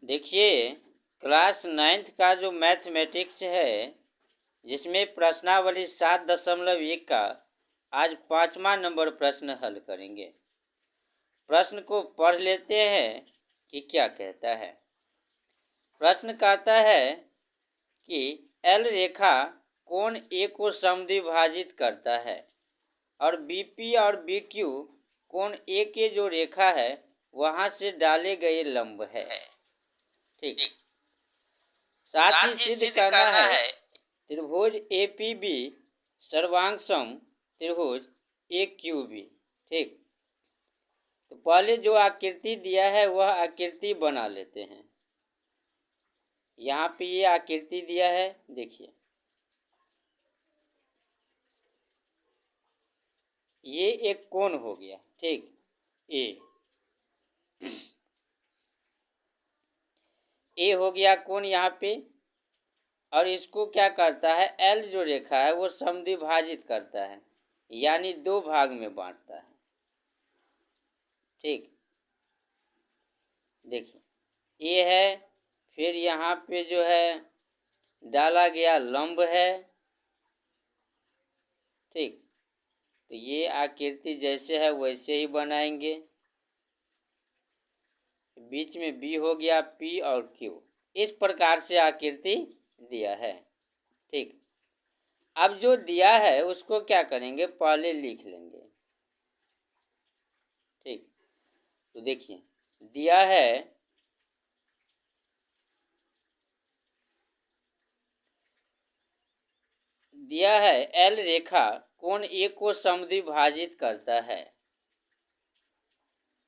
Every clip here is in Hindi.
देखिए, क्लास 9th का जो मैथमेटिक्स है, जिसमें प्रश्नावली 7.1 का आज 5वां नंबर प्रश्न हल करेंगे। प्रश्न को पढ़ लेते हैं कि क्या कहता है। प्रश्न कहता है कि एल रेखा कोण ए को समद्विभाजित करता है और बीपी और बीक्यू कोण ए के जो रेखा है वहां से डाले गए लंब है। ठीक। साथ ही सिद्ध करना है त्रिभुज एपीबी सर्वांग सम त्रिभुज एक्यूबी। ठीक। तो पहले जो आकृति दिया है वह आकृति बना लेते हैं। यहाँ पे ये आकृति दिया है, देखिए ये एक कोण हो गया। ठीक। ए हो गया कोण यहाँ पे, और इसको क्या करता है, एल जो रेखा है वो समद्विभाजित करता है, यानी दो भाग में बांटता है। ठीक। देखिए ए है, फिर यहाँ पे जो है डाला गया लंब है। ठीक। तो ये आकृति जैसे है वैसे ही बनाएंगे। बीच में बी हो गया, पी और क्यू, इस प्रकार से आकृति दिया है। ठीक। अब जो दिया है उसको क्या करेंगे, पहले लिख लेंगे। ठीक। तो देखिए दिया है एल रेखा कोण ए को समद्विभाजित करता है।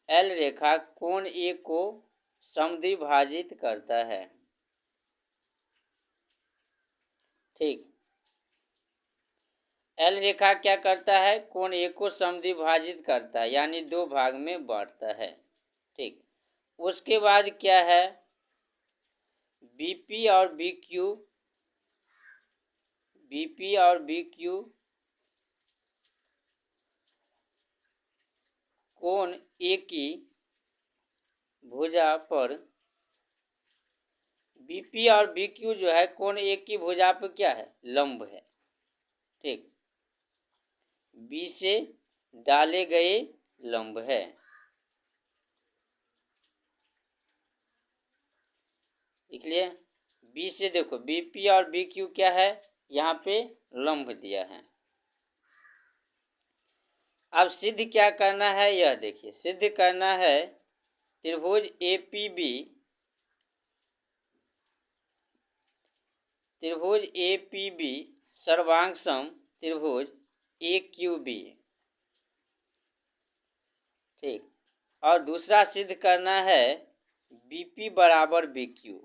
एल रेखा कोण ए को समद्विभाजित करता है। ठीक। एल रेखा क्या करता है, कोण ए को समद्विभाजित करता है, यानी दो भाग में बांटता है। ठीक। उसके बाद क्या है, बीपी और बीक्यू कोण ए की भुजा पर, बीपी और बीक्यू जो है कोण ए की भुजा पर क्या है, लंब है। ठीक। बी से डाले गए लंब है। देख लिए, बी से देखो बीपी और बीक्यू क्या है, यहाँ पे लंब दिया है। अब सिद्ध क्या करना है, यह देखिए सिद्ध करना है त्रिभुज एपीबी सर्वांग सम त्रिभुज एक्यूबी। ठीक। और दूसरा सिद्ध करना है बीपी बराबर बीक्यू।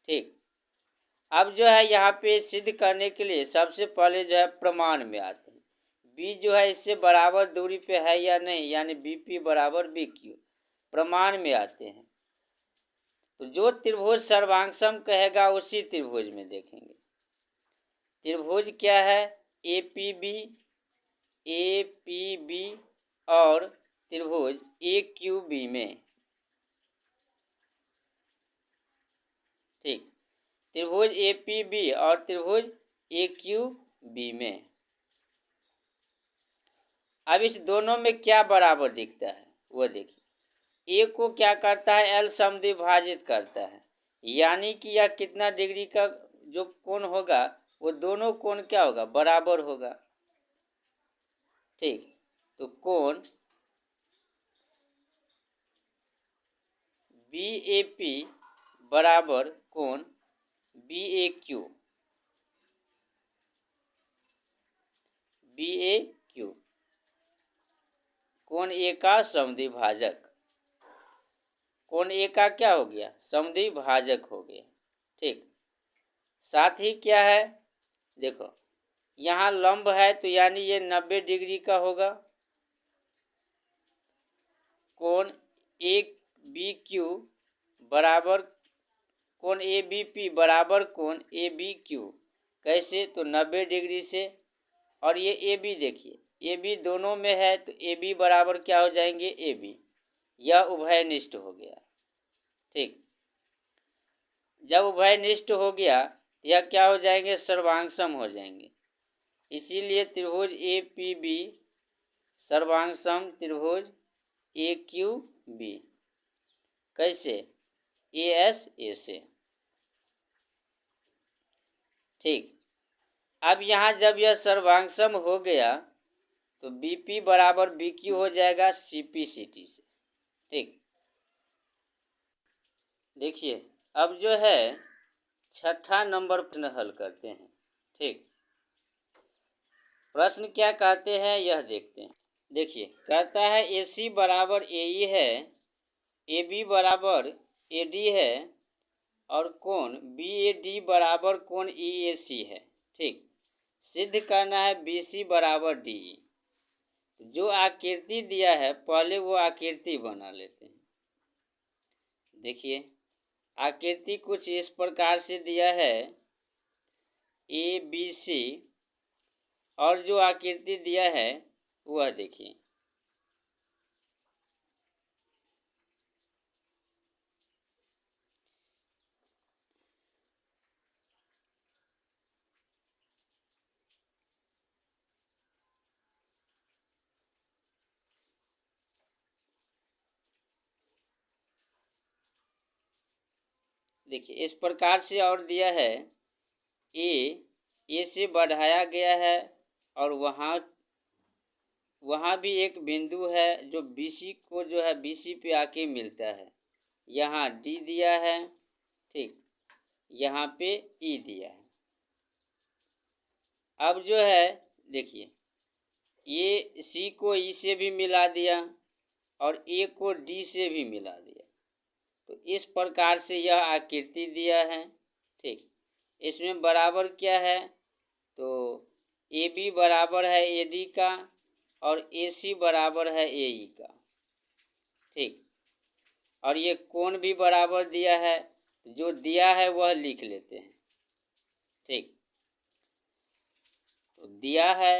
ठीक। अब जो है यहाँ पे सिद्ध करने के लिए सबसे पहले जो है प्रमाण में आते हैं। बी जो है इससे बराबर दूरी पे है या नहीं, यानी बीपी बराबर बीक्यू, प्रमाण में आते हैं। तो जो त्रिभुज सर्वांगसम कहेगा उसी त्रिभुज में देखेंगे। त्रिभुज क्या है, एपीबी और त्रिभुज एक्यूबी में। ठीक। त्रिभुज एपीबी और त्रिभुज एक्यूबी में। अब इस दोनों में क्या बराबर दिखता है वो देखिए। ए को क्या करता है, एल समद्विभाजित करता है, यानी कि यह कितना डिग्री का जो कोण होगा वो दोनों कोण क्या होगा, बराबर होगा। ठीक। तो कोण बी ए पी बराबर कोण बी ए क्यू, कोण ए का समद्विभाजक, कोण ए का क्या हो गया, समद्विभाजक हो गया। ठीक। साथ ही क्या है, देखो यहाँ लंब है तो यानी ये 90 डिग्री का होगा। कोण ए बी क्यू बराबर कोण ए बी पी बराबर कोण ए बी क्यू, कैसे, तो 90 डिग्री से। और ये ए बी देखिए ए बी दोनों में है तो ए बी बराबर क्या हो जाएंगे, ए बी। यह उभयनिष्ठ हो गया। ठीक, जब उभयनिष्ठ हो गया यह क्या हो जाएंगे, सर्वांगसम हो जाएंगे। इसीलिए त्रिभुज ए पी बी सर्वांगसम त्रिभुज ए क्यू बी। कैसे, ए एस ए से। ठीक, अब यहाँ जब यह सर्वांगसम हो गया तो बी पी बराबर बी क्यू हो जाएगा सी पी सी टी से। ठीक, देखिए अब जो है छठा नंबर प्रश्न हल करते हैं। ठीक, प्रश्न क्या कहते हैं यह देखते हैं। देखिए कहता है ए सी बराबर ए ई है, ए बी बराबर ए डी है और कोण बी ए डी बराबर कोण ई ए सी है। ठीक, सिद्ध करना है बी सी बराबर डी ई। जो आकृति दिया है पहले वो आकृति बना लेते हैं। देखिए आकृति कुछ इस प्रकार से दिया है ए बी सी, और जो आकृति दिया है वह देखिए। देखिए इस प्रकार से और दिया है ए से बढ़ाया गया है और वहाँ भी एक बिंदु है जो बी सी को जो है बी सी पे आके मिलता है। यहाँ डी दिया है, ठीक, यहाँ पे ई दिया है। अब जो है देखिए ये सी को ई से भी मिला दिया और ए को डी से भी मिला दिया, तो इस प्रकार से यह आकृति दिया है। ठीक, इसमें बराबर क्या है, तो ए बी बराबर है ए डी का और ए सी बराबर है ए ई का। ठीक, और ये कोण भी बराबर दिया है, जो दिया है वह लिख लेते हैं। ठीक, तो दिया है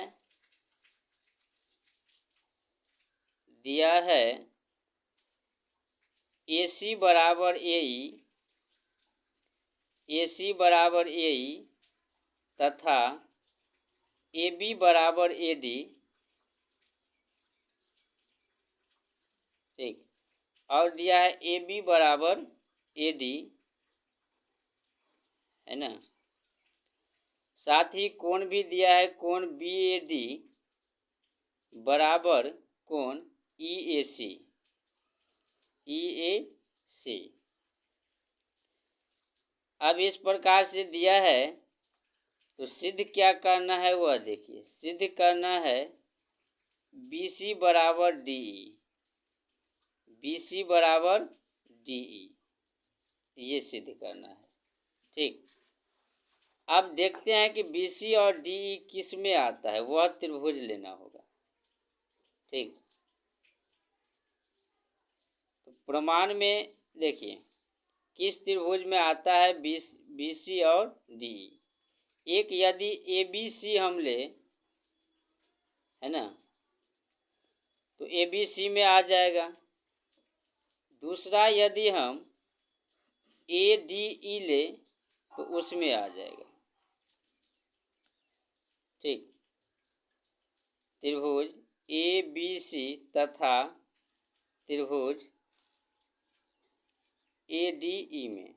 ए सी बराबर ए ई तथा ए बी बराबर ए डी। ठीक, और दिया है ए बी बराबर ए डी, है ना। साथ ही कोण भी दिया है, कोण बी ए डी बराबर कोण ई ए सी। अब इस प्रकार से दिया है तो सिद्ध क्या करना है वह देखिए। सिद्ध करना है बी सी बराबर डी ई, बी सी बराबर डी ई, ये सिद्ध करना है। ठीक, अब देखते हैं कि बी सी और डी ई किस में आता है, वह त्रिभुज लेना होगा। ठीक, तो प्रमाण में देखिए किस त्रिभुज में आता है बी सी और डी ई। एक यदि ए बी सी हम ले, है ना, तो ए बी सी में आ जाएगा। दूसरा यदि हम ए डी ई ले तो उसमें आ जाएगा। ठीक, त्रिभुज ए बी सी तथा त्रिभुज ए डी ई में।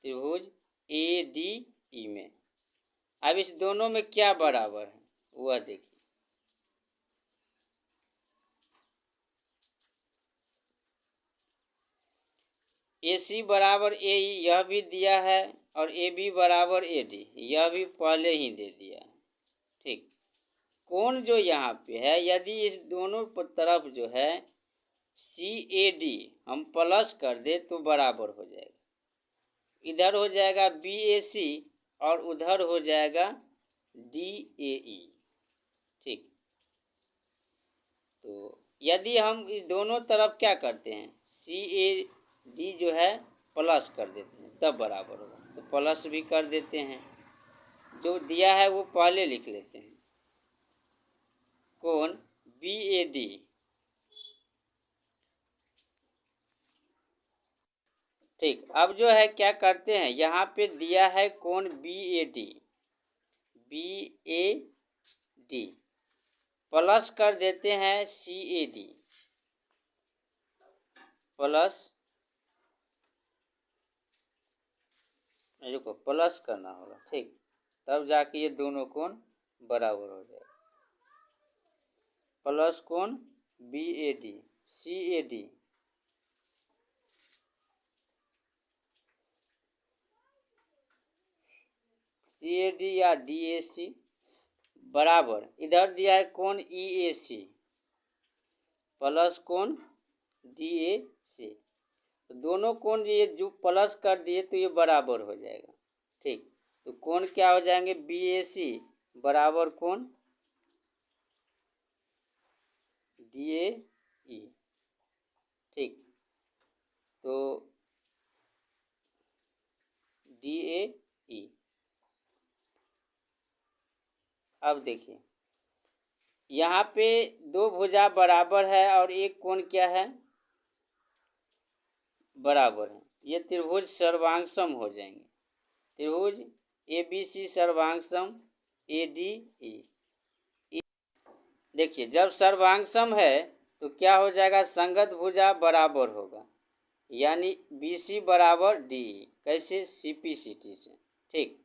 त्रिभुज ए डी ई में। अब इस दोनों में क्या बराबर है वह देखिए। ए सी बराबर ए ई यह भी दिया है और ए बी बराबर ए डी यह भी पहले ही दे दिया है। ठीक, कोण जो यहाँ पे है यदि इस दोनों तरफ जो है सी ए डी हम प्लस कर दे तो बराबर हो जाएगा। इधर हो जाएगा बी ए सी और उधर हो जाएगा डी ए ई। ठीक, तो यदि हम इस दोनों तरफ क्या करते हैं सी ए डी जो है प्लस कर देते हैं तब बराबर होगा। तो प्लस भी कर देते हैं। जो दिया है वो पहले लिख लेते हैं। कोण BAD, ठीक। अब जो है क्या करते हैं, यहाँ पे दिया है कोण BAD, प्लस कर देते हैं CAD, प्लस, देखो प्लस करना होगा, ठीक, तब जाके ये दोनों कोण बराबर हो जाएगा। प्लस कोण BAD CAD या DAC बराबर, इधर दिया है कोण EAC प्लस कोण DAC, तो दोनों कोण ये जो प्लस कर दिए तो ये बराबर हो जाएगा, ठीक। तो कोण क्या हो जाएंगे, BAC बराबर कोण DAE, ठीक। तो DAE, अब देखिए यहाँ पे दो भुजा बराबर है और एक कोण क्या है, बराबर है। ये त्रिभुज सर्वांगसम हो जाएंगे। त्रिभुज ABC सर्वांगसम ADE। देखिए जब सर्वांगसम है तो क्या हो जाएगा, संगत भुजा बराबर होगा, यानी BC बराबर DE, कैसे, CP CT से, ठीक।